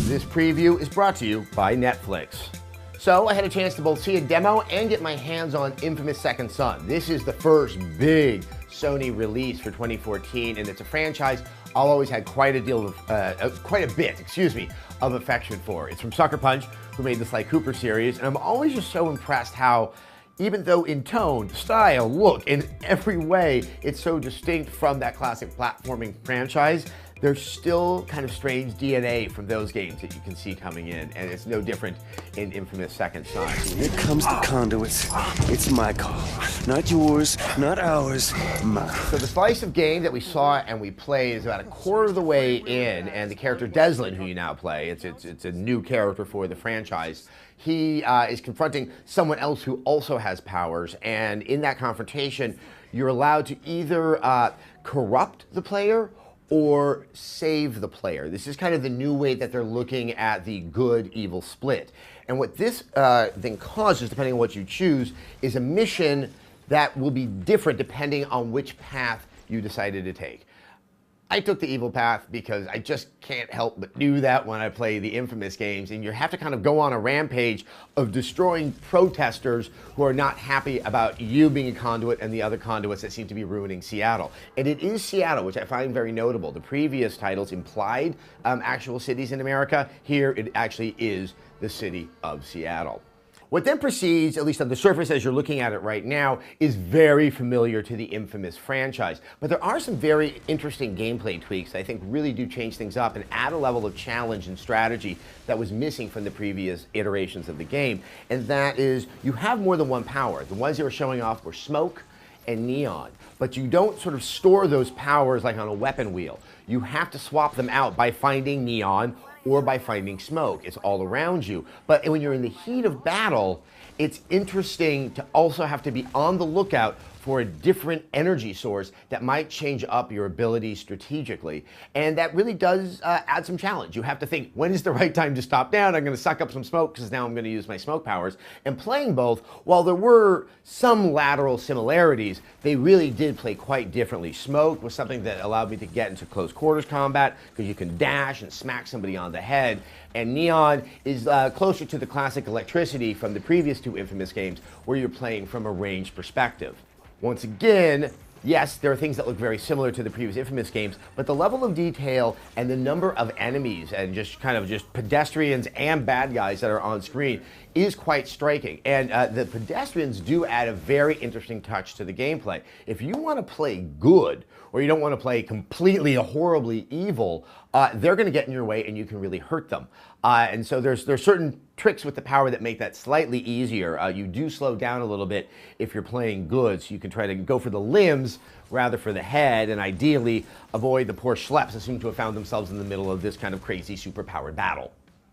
This preview is brought to you by Netflix. So I had a chance to both see a demo and get my hands on Infamous Second Son. This is the first big Sony release for 2014, and it's a franchise I've always had quite a bit of affection for. It's from Sucker Punch, who made the Sly Cooper series, and I'm always just so impressed how, even though in tone, style, look, in every way, it's so distinct from that classic platforming franchise, there's still kind of strange DNA from those games that you can see coming in, and it's no different in Infamous Second Son. Here comes the conduits. It's my call. Not yours, not ours, mine. So the slice of game that we saw and we played is about a quarter of the way in, and the character Deslin, who you now play, it's a new character for the franchise. He is confronting someone else who also has powers, and in that confrontation, you're allowed to either corrupt the player or save the player. This is kind of the new way that they're looking at the good-evil split. And what this thing causes, depending on what you choose, is a mission that will be different depending on which path you decided to take. I took the evil path because I just can't help but do that when I play the Infamous games, and you have to kind of go on a rampage of destroying protesters who are not happy about you being a conduit and the other conduits that seem to be ruining Seattle. And it is Seattle, which I find very notable. The previous titles implied actual cities in America. Here it actually is the city of Seattle. What then proceeds, at least on the surface as you're looking at it right now, is very familiar to the Infamous franchise. But there are some very interesting gameplay tweaks that I think really do change things up and add a level of challenge and strategy that was missing from the previous iterations of the game. And that is, you have more than one power. The ones they were showing off were smoke and neon. But you don't sort of store those powers like on a weapon wheel. You have to swap them out by finding neon or by finding smoke. It's all around you. But when you're in the heat of battle, it's interesting to also have to be on the lookout for a different energy source that might change up your abilities strategically. And that really does add some challenge. You have to think, when is the right time to stop down? I'm going to suck up some smoke because now I'm going to use my smoke powers. And playing both, while there were some lateral similarities, they really did play quite differently. Smoke was something that allowed me to get into close quarters combat because you can dash and smack somebody on the head. And neon is closer to the classic electricity from the previous two Infamous games, where you're playing from a ranged perspective. Once again, yes, there are things that look very similar to the previous Infamous games, but the level of detail and the number of enemies and just pedestrians and bad guys that are on screen is quite striking. And the pedestrians do add a very interesting touch to the gameplay. If you want to play good, or you don't want to play completely horribly evil, they're going to get in your way and you can really hurt them. And so there's certain tricks with the power that make that slightly easier. You do slow down a little bit if you're playing good, so you can try to go for the limbs rather for the head, and ideally avoid the poor schleps that seem to have found themselves in the middle of this kind of crazy superpowered battle.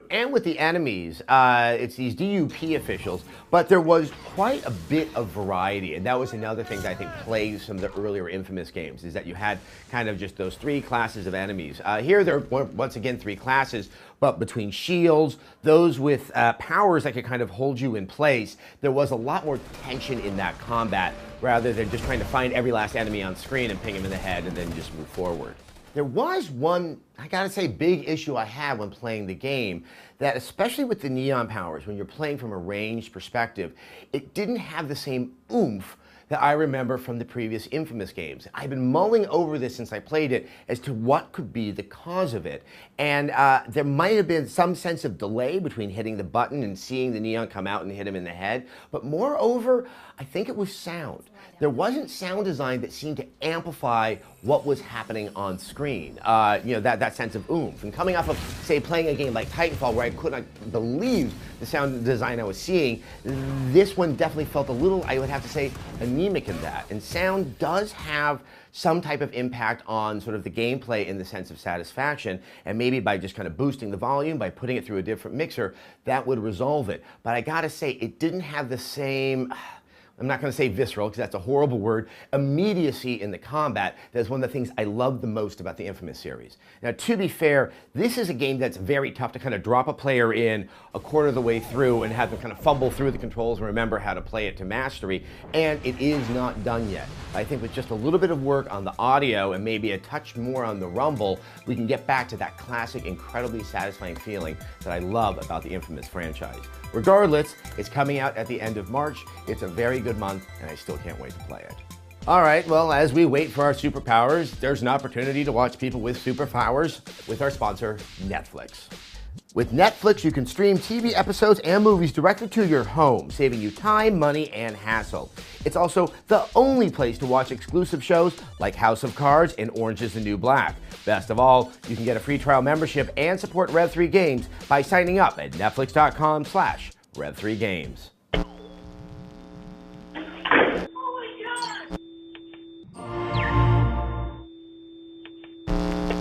And with the enemies, it's these DUP officials, but there was quite a bit of variety, and that was another thing that I think plagues some of the earlier Infamous games, is that you had kind of just those three classes of enemies. Here there were, once again, three classes, but between shields, those with powers that could kind of hold you in place, there was a lot more tension in that combat, rather than just trying to find every last enemy on screen and ping him in the head and then just move forward. There was one, I gotta say, big issue I had when playing the game, that especially with the neon powers, when you're playing from a ranged perspective, it didn't have the same oomph that I remember from the previous Infamous games. I've been mulling over this since I played it as to what could be the cause of it. And there might have been some sense of delay between hitting the button and seeing the neon come out and hit him in the head. But moreover, I think it was sound. There wasn't sound design that seemed to amplify what was happening on screen. That sense of oomph. And coming off of, say, playing a game like Titanfall, where I could not believe the sound design I was seeing, this one definitely felt a little, I would have to say, anemic in that. And sound does have some type of impact on sort of the gameplay in the sense of satisfaction, and maybe by just kind of boosting the volume, by putting it through a different mixer, that would resolve it. But I gotta say, it didn't have the same, I'm not going to say visceral because that's a horrible word, immediacy in the combat. That's one of the things I love the most about the Infamous series. Now, to be fair, this is a game that's very tough to kind of drop a player in a quarter of the way through and have them kind of fumble through the controls and remember how to play it to mastery, and it is not done yet. I think with just a little bit of work on the audio and maybe a touch more on the rumble, we can get back to that classic, incredibly satisfying feeling that I love about the Infamous franchise. Regardless, it's coming out at the end of March. It's a very good month, and I still can't wait to play it. All right, well, as we wait for our superpowers, there's an opportunity to watch people with superpowers with our sponsor, Netflix. With Netflix, you can stream TV episodes and movies directly to your home, saving you time, money, and hassle. It's also the only place to watch exclusive shows like House of Cards and Orange is the New Black. Best of all, you can get a free trial membership and support Rev3 Games by signing up at netflix.com/Rev3Games.